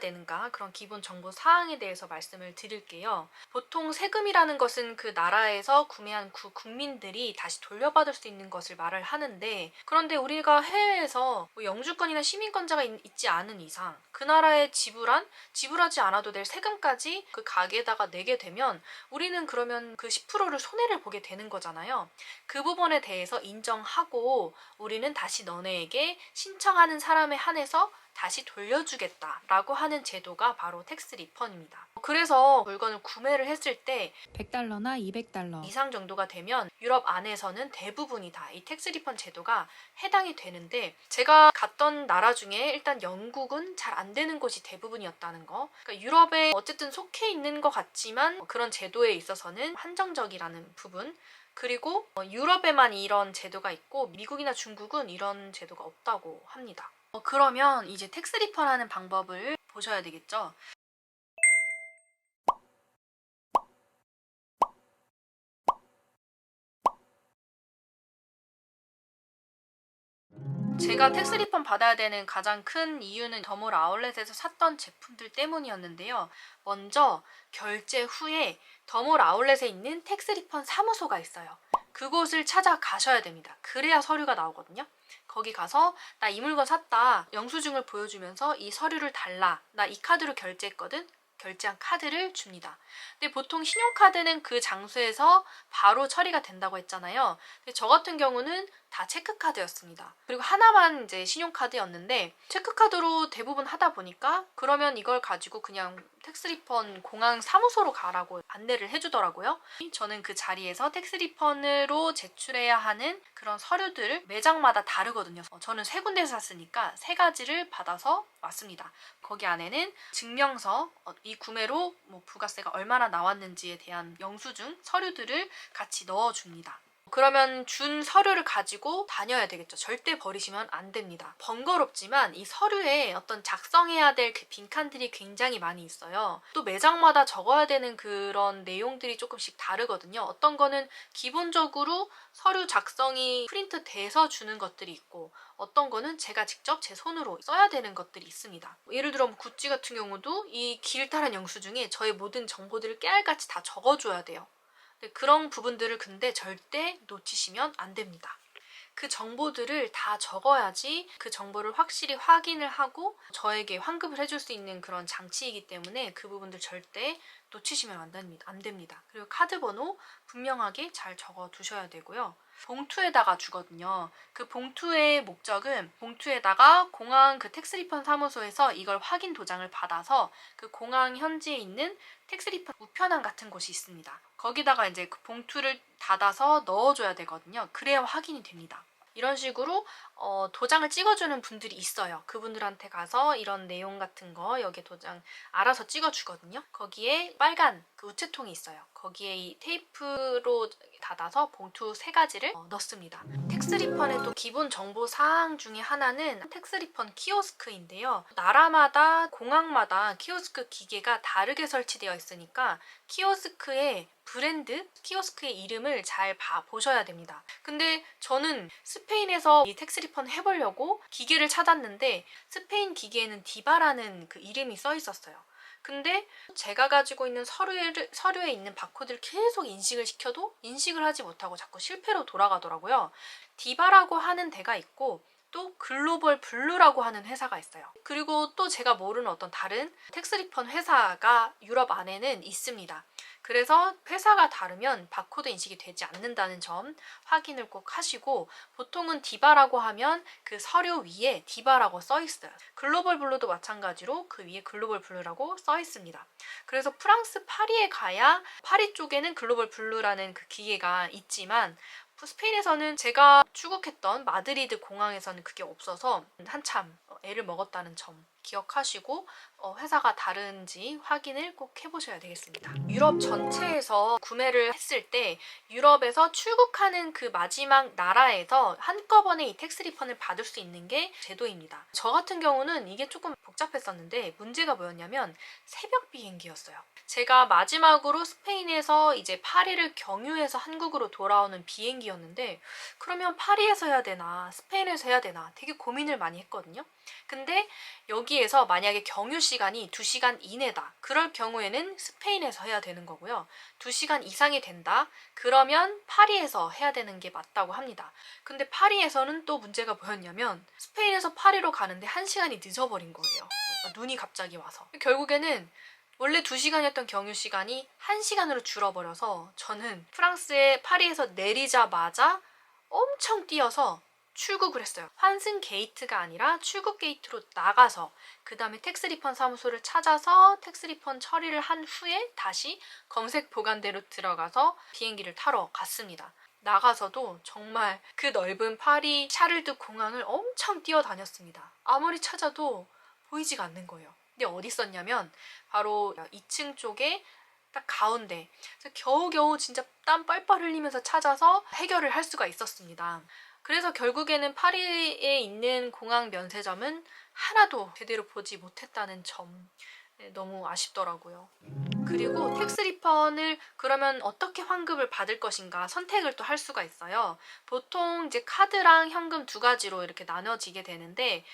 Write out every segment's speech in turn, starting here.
되는가, 그런 기본 정보 사항에 대해서 말씀을 드릴게요. 보통 세금이라는 것은 그 나라에서 구매한 국민들이 다시 돌려받을 수 있는 것을 말을 하는데, 그런데 우리가 해외에서 뭐 영주권이나 시민권자가 있지 않은 이상 그 나라에 지불하지 않아도 될 세금까지 그 가게에다가 내게 되면 우리는 그러면 그 10%를 손해를 보게 되는 거잖아요. 그 부분에 대해서 인정하고 우리는 다시 너네에게 신청하는 사람에 한해서 다시 돌려주겠다라고 하는 제도가 바로 텍스 리펀입니다. 그래서 물건을 구매를 했을 때 $100나 $200 이상 정도가 되면 유럽 안에서는 대부분이 다 이 텍스 리펀 제도가 해당이 되는데, 제가 갔던 나라 중에 일단 영국은 잘 안 되는 곳이 대부분이었다는 거. 그러니까 유럽에 어쨌든 속해 있는 것 같지만 그런 제도에 있어서는 한정적이라는 부분, 그리고 유럽에만 이런 제도가 있고 미국이나 중국은 이런 제도가 없다고 합니다. 그러면 이제 텍스 리펀하는 방법을 보셔야 되겠죠. 제가 텍스 리펀 받아야 되는 가장 큰 이유는 더몰 아울렛에서 샀던 제품들 때문이었는데요. 먼저 결제 후에 더몰 아울렛에 있는 텍스 리펀 사무소가 있어요. 그곳을 찾아가셔야 됩니다. 그래야 서류가 나오거든요. 거기 가서 나 이 물건 샀다, 영수증을 보여주면서 이 서류를 달라, 나 이 카드로 결제했거든, 결제한 카드를 줍니다. 근데 보통 신용카드는 그 장소에서 바로 처리가 된다고 했잖아요. 근데 저 같은 경우는 다 체크카드였습니다. 그리고 하나만 이제 신용카드였는데, 체크카드로 대부분 하다 보니까 그러면 이걸 가지고 그냥 텍스 리펀 공항 사무소로 가라고 안내를 해주더라고요. 저는 그 자리에서 텍스 리펀으로 제출해야 하는 그런 서류들 매장마다 다르거든요. 저는 세 군데서 샀으니까 세 가지를 받아서 왔습니다. 거기 안에는 증명서, 이 구매로 뭐 부가세가 얼마나 나왔는지에 대한 영수증, 서류들을 같이 넣어줍니다. 그러면 준 서류를 가지고 다녀야 되겠죠. 절대 버리시면 안 됩니다. 번거롭지만 이 서류에 어떤 작성해야 될 그 빈칸들이 굉장히 많이 있어요. 또 매장마다 적어야 되는 그런 내용들이 조금씩 다르거든요. 어떤 거는 기본적으로 서류 작성이 프린트 돼서 주는 것들이 있고, 어떤 거는 제가 직접 제 손으로 써야 되는 것들이 있습니다. 예를 들어 구찌 같은 경우도 이 길다란 영수증에 저의 모든 정보들을 깨알같이 다 적어줘야 돼요. 그런 부분들을 근데 절대 놓치시면 안 됩니다. 그 정보들을 다 적어야지 그 정보를 확실히 확인을 하고 저에게 환급을 해줄 수 있는 그런 장치이기 때문에 그 부분들 절대 놓치시면 안 됩니다. 그리고 카드 번호 분명하게 잘 적어 두셔야 되고요. 봉투에다가 주거든요. 그 봉투의 목적은 봉투에다가 공항 그 텍스 리펀 사무소에서 이걸 확인 도장을 받아서 그 공항 현지에 있는 텍스 리펀 우편함 같은 곳이 있습니다. 거기다가 이제 그 봉투를 닫아서 넣어줘야 되거든요. 그래야 확인이 됩니다. 이런 식으로 도장을 찍어주는 분들이 있어요. 그분들한테 가서 이런 내용 같은 거 여기에 도장 알아서 찍어주거든요. 거기에 빨간 그 우체통이 있어요. 거기에 이 테이프로 닫아서 봉투 세 가지를 넣습니다. 텍스 리펀의 또 기본 정보 사항 중에 하나는 텍스 리펀 키오스크인데요. 나라마다 공항마다 키오스크 기계가 다르게 설치되어 있으니까 키오스크의 브랜드, 키오스크의 이름을 잘 보셔야 됩니다. 근데 저는 스페인에서 이 텍스 리펀 해보려고 기계를 찾았는데 스페인 기계에는 디바라는 그 이름이 써 있었어요. 근데 제가 가지고 있는 서류에 있는 바코드를 계속 인식을 시켜도 인식을 하지 못하고 자꾸 실패로 돌아가더라고요. 디바라고 하는 데가 있고 또 글로벌 블루라고 하는 회사가 있어요. 그리고 또 제가 모르는 어떤 다른 텍스 리펀 회사가 유럽 안에는 있습니다. 그래서 회사가 다르면 바코드 인식이 되지 않는다는 점 확인을 꼭 하시고, 보통은 디바라고 하면 그 서류 위에 디바라고 써 있어요. 글로벌 블루도 마찬가지로 그 위에 글로벌 블루라고 써 있습니다. 그래서 프랑스 파리에 가야 파리 쪽에는 글로벌 블루라는 그 기계가 있지만 스페인에서는 제가 출국했던 마드리드 공항에서는 그게 없어서 한참 애를 먹었다는 점 기억하시고 회사가 다른지 확인을 꼭 해보셔야 되겠습니다. 유럽 전체에서 구매를 했을 때 유럽에서 출국하는 그 마지막 나라에서 한꺼번에 이 텍스 리펀을 받을 수 있는 게 제도입니다. 저 같은 경우는 이게 조금 복잡했었는데 문제가 뭐였냐면 새벽 비행기였어요. 제가 마지막으로 스페인에서 이제 파리를 경유해서 한국으로 돌아오는 비행기였는데, 그러면 파리에서 해야 되나 스페인에서 해야 되나 되게 고민을 많이 했거든요. 근데 여기에서 만약에 경유 시간이 2시간 이내다. 그럴 경우에는 스페인에서 해야 되는 거고요. 2시간 이상이 된다. 그러면 파리에서 해야 되는 게 맞다고 합니다. 근데 파리에서는 또 문제가 뭐였냐면 스페인에서 파리로 가는데 1시간이 늦어버린 거예요. 눈이 갑자기 와서. 결국에는 원래 2시간이었던 경유 시간이 1시간으로 줄어버려서 저는 프랑스의 파리에서 내리자마자 엄청 뛰어서 출국을 했어요. 환승 게이트가 아니라 출국 게이트로 나가서 그 다음에 텍스 리펀 사무소를 찾아서 텍스 리펀 처리를 한 후에 다시 검색 보관대로 들어가서 비행기를 타러 갔습니다. 나가서도 정말 그 넓은 파리 샤를드 공항을 엄청 뛰어다녔습니다. 아무리 찾아도 보이지가 않는 거예요. 근데 어디 있었냐면 바로 2층 쪽에 딱 가운데. 그래서 겨우겨우 진짜 땀 뻘뻘 흘리면서 찾아서 해결을 할 수가 있었습니다. 그래서 결국에는 파리에 있는 공항 면세점은 하나도 제대로 보지 못했다는 점, 너무 아쉽더라고요. 그리고 텍스 리펀을 그러면 어떻게 환급을 받을 것인가 선택을 또 할 수가 있어요. 보통 이제 카드랑 현금 두 가지로 이렇게 나눠지게 되는데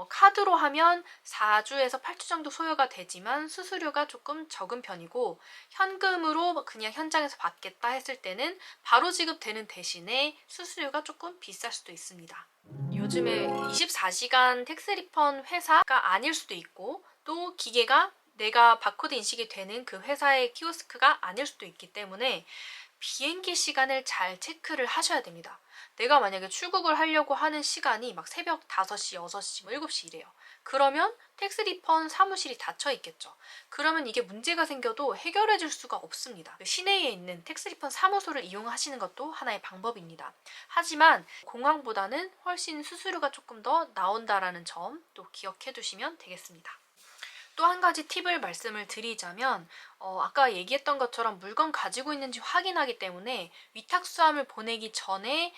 카드로 하면 4주에서 8주 정도 소요가 되지만 수수료가 조금 적은 편이고 현금으로 그냥 현장에서 받겠다 했을 때는 바로 지급되는 대신에 수수료가 조금 비쌀 수도 있습니다. 요즘에 24시간 텍스 리펀 회사가 아닐 수도 있고 또 기계가 내가 바코드 인식이 되는 그 회사의 키오스크가 아닐 수도 있기 때문에 비행기 시간을 잘 체크를 하셔야 됩니다. 내가 만약에 출국을 하려고 하는 시간이 막 새벽 5시, 6시, 7시 이래요. 그러면 텍스 리펀 사무실이 닫혀 있겠죠. 그러면 이게 문제가 생겨도 해결해 줄 수가 없습니다. 시내에 있는 텍스 리펀 사무소를 이용하시는 것도 하나의 방법입니다. 하지만 공항보다는 훨씬 수수료가 조금 더 나온다라는 점 또 기억해 두시면 되겠습니다. 또 한 가지 팁을 말씀을 드리자면 아까 얘기했던 것처럼 물건 가지고 있는지 확인하기 때문에 위탁수함을 보내기 전에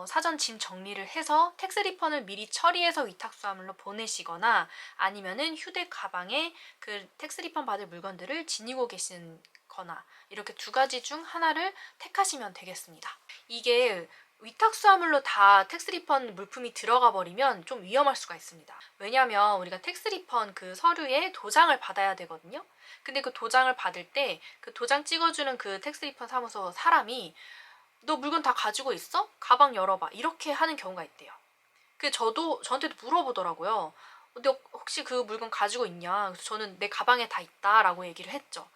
사전 짐 정리를 해서 텍스 리펀을 미리 처리해서 위탁수함으로 보내시거나 아니면은 휴대 가방에 그 텍스 리펀 받을 물건들을 지니고 계신 거나 이렇게 두 가지 중 하나를 택하시면 되겠습니다. 이게 위탁수화물로 다 텍스 리펀 물품이 들어가 버리면 좀 위험할 수가 있습니다. 왜냐면 우리가 텍스 리펀 그 서류에 도장을 받아야 되거든요. 근데 그 도장을 받을 때 그 도장 찍어주는 그 텍스 리펀 사무소 사람이 너 물건 다 가지고 있어? 가방 열어봐. 이렇게 하는 경우가 있대요. 저한테도 물어보더라고요. 근데 혹시 그 물건 가지고 있냐? 그래서 저는 내 가방에 다 있다라고 얘기를 했죠.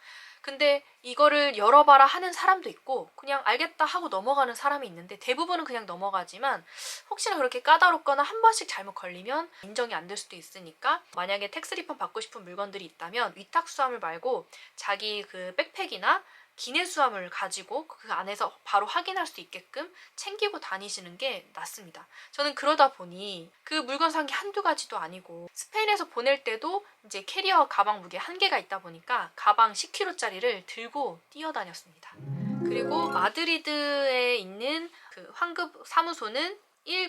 근데 이거를 열어봐라 하는 사람도 있고 그냥 알겠다 하고 넘어가는 사람이 있는데 대부분은 그냥 넘어가지만 혹시나 그렇게 까다롭거나 한 번씩 잘못 걸리면 인정이 안 될 수도 있으니까 만약에 텍스 리펀 받고 싶은 물건들이 있다면 위탁 수화물 말고 자기 그 백팩이나 기내 수화물을 가지고 그 안에서 바로 확인할 수 있게끔 챙기고 다니시는 게 낫습니다. 저는 그러다 보니 그 물건 산 게 한두 가지도 아니고 스페인에서 보낼 때도 이제 캐리어 가방 무게 한계가 있다 보니까 가방 10kg짜리를 들고 뛰어다녔습니다. 그리고 마드리드에 있는 그 환급 사무소는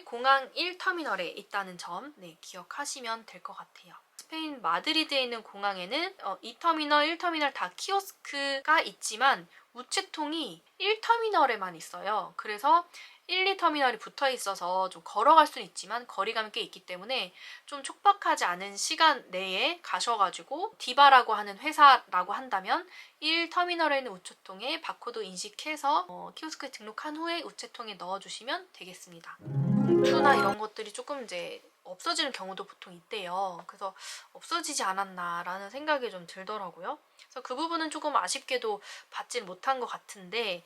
공항 1터미널에 있다는 점 기억하시면 될 것 같아요. 스페인 마드리드에 있는 공항에는 2터미널, 1터미널 다 키오스크가 있지만 우체통이 1터미널에만 있어요. 그래서 1, 2터미널이 붙어 있어서 좀 걸어갈 수는 있지만 거리감이 꽤 있기 때문에 좀 촉박하지 않은 시간 내에 가셔가지고 디바라고 하는 회사라고 한다면 1터미널에 있는 우체통에 바코드 인식해서 키오스크에 등록한 후에 우체통에 넣어주시면 되겠습니다. 봉투나 이런 것들이 조금 이제 없어지는 경우도 보통 있대요. 그래서 없어지지 않았나라는 생각이 좀 들더라고요. 그래서 그 부분은 조금 아쉽게도 받질 못한 것 같은데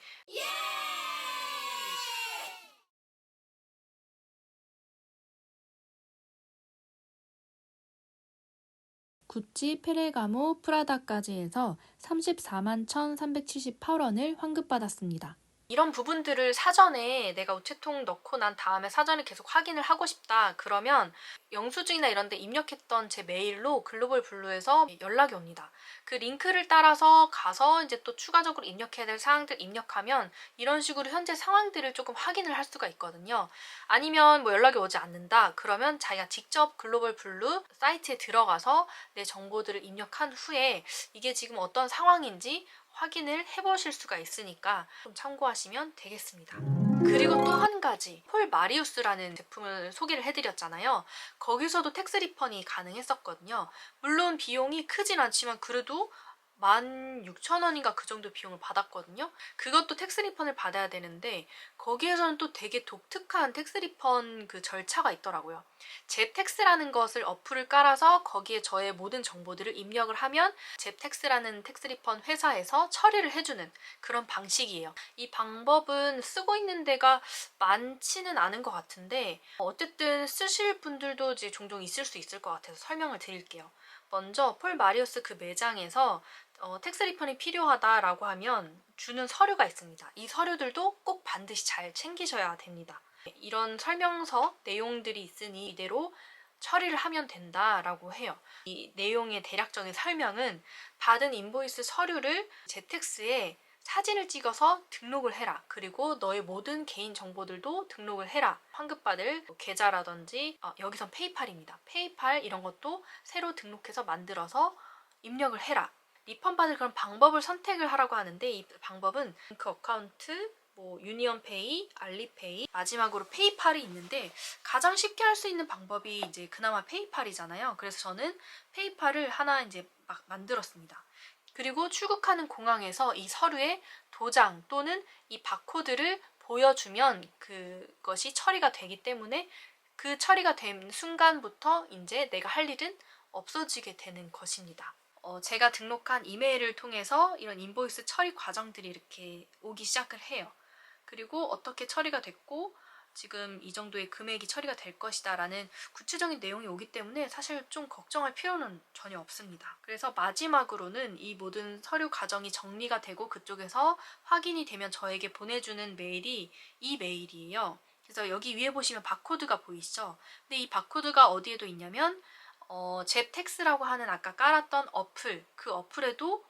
구찌, 페레가모, 프라다까지 해서 34만 1,378원을 환급받았습니다. 이런 부분들을 사전에 내가 우체통 넣고 난 다음에 사전에 계속 확인을 하고 싶다 그러면 영수증이나 이런 데 입력했던 제 메일로 글로벌 블루에서 연락이 옵니다. 그 링크를 따라서 가서 이제 또 추가적으로 입력해야 될 사항들 입력하면 이런 식으로 현재 상황들을 조금 확인을 할 수가 있거든요. 아니면 뭐 연락이 오지 않는다 그러면 자기가 직접 글로벌 블루 사이트에 들어가서 내 정보들을 입력한 후에 이게 지금 어떤 상황인지 확인을 해보실 수가 있으니까 좀 참고하시면 되겠습니다. 그리고 또 한 가지, 폴 마리우스라는 제품을 소개를 해드렸잖아요. 거기서도 텍스 리펀이 가능했었거든요. 물론 비용이 크진 않지만 그래도 16,000원인가 그 정도 비용을 받았거든요. 그것도 텍스 리펀을 받아야 되는데 거기에서는 또 되게 독특한 텍스 리펀 그 절차가 있더라고요. 잽텍스라는 것을 어플을 깔아서 거기에 저의 모든 정보들을 입력을 하면 잽텍스라는 텍스 리펀 회사에서 처리를 해주는 그런 방식이에요. 이 방법은 쓰고 있는 데가 많지는 않은 것 같은데 어쨌든 쓰실 분들도 이제 종종 있을 수 있을 것 같아서 설명을 드릴게요. 먼저 폴 마리우스 그 매장에서 텍스 리펀이 필요하다라고 하면 주는 서류가 있습니다. 이 서류들도 꼭 반드시 잘 챙기셔야 됩니다. 이런 설명서 내용들이 있으니 이대로 처리를 하면 된다라고 해요. 이 내용의 대략적인 설명은 받은 인보이스 서류를 잽텍스에 사진을 찍어서 등록을 해라. 그리고 너의 모든 개인 정보들도 등록을 해라. 환급받을 계좌라든지 여기선 페이팔입니다. 페이팔 이런 것도 새로 등록해서 만들어서 입력을 해라. 리펀 받을 그런 방법을 선택을 하라고 하는데 이 방법은 뱅크 어카운트, 유니언페이, 알리페이, 마지막으로 페이팔이 있는데 가장 쉽게 할 수 있는 방법이 이제 그나마 페이팔이잖아요. 그래서 저는 페이팔을 하나 이제 막 만들었습니다. 그리고 출국하는 공항에서 이 서류에 도장 또는 이 바코드를 보여주면 그것이 처리가 되기 때문에 그 처리가 된 순간부터 이제 내가 할 일은 없어지게 되는 것입니다. 제가 등록한 이메일을 통해서 이런 인보이스 처리 과정들이 이렇게 오기 시작을 해요. 그리고 어떻게 처리가 됐고 지금 이 정도의 금액이 처리가 될 것이다 라는 구체적인 내용이 오기 때문에 사실 좀 걱정할 필요는 전혀 없습니다. 그래서 마지막으로는 이 모든 서류 과정이 정리가 되고 그쪽에서 확인이 되면 저에게 보내주는 메일이 이 메일이에요. 그래서 여기 위에 보시면 바코드가 보이시죠? 근데 이 바코드가 어디에도 있냐면 잽텍스라고 하는 아까 깔았던 어플, 그 어플에도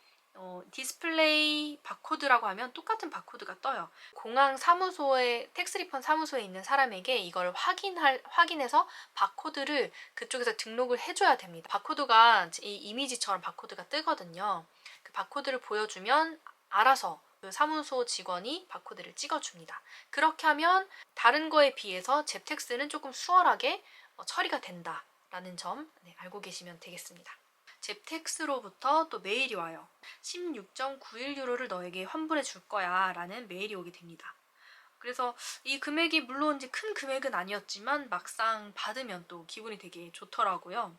디스플레이 바코드라고 하면 똑같은 바코드가 떠요. 공항 사무소에 텍스 리펀 사무소에 있는 사람에게 이걸 확인해서 바코드를 그쪽에서 등록을 해줘야 됩니다. 바코드가 이 이미지처럼 바코드가 뜨거든요. 그 바코드를 보여주면 알아서 그 사무소 직원이 바코드를 찍어줍니다. 그렇게 하면 다른 거에 비해서 잽텍스는 조금 수월하게 처리가 된다라는 점 알고 계시면 되겠습니다. 잽텍스로부터 또 메일이 와요. 16.91유로를 너에게 환불해 줄 거야 라는 메일이 오게 됩니다. 그래서 이 금액이 물론 이제 큰 금액은 아니었지만 막상 받으면 또 기분이 되게 좋더라고요.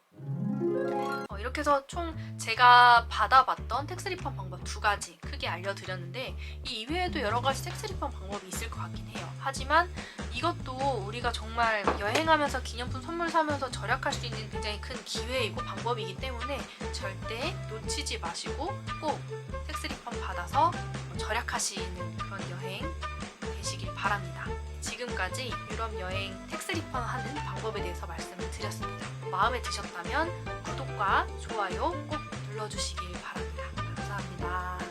이렇게 해서 총 제가 받아봤던 텍스 리펀 방법 2가지 크게 알려드렸는데 이 이외에도 여러 가지 텍스 리펀 방법이 있을 것 같긴 해요. 하지만 이것도 우리가 정말 여행하면서 기념품 선물 사면서 절약할 수 있는 굉장히 큰 기회이고 방법이기 때문에 절대 놓치지 마시고 꼭 텍스 리펀 받아서 절약하시는 그런 여행 되시길 바랍니다. 지금까지 유럽 여행 텍스 리펀 하는 방법에 대해서 말씀을 드렸습니다. 마음에 드셨다면 구독과 좋아요 꼭 눌러주시길 바랍니다. 감사합니다.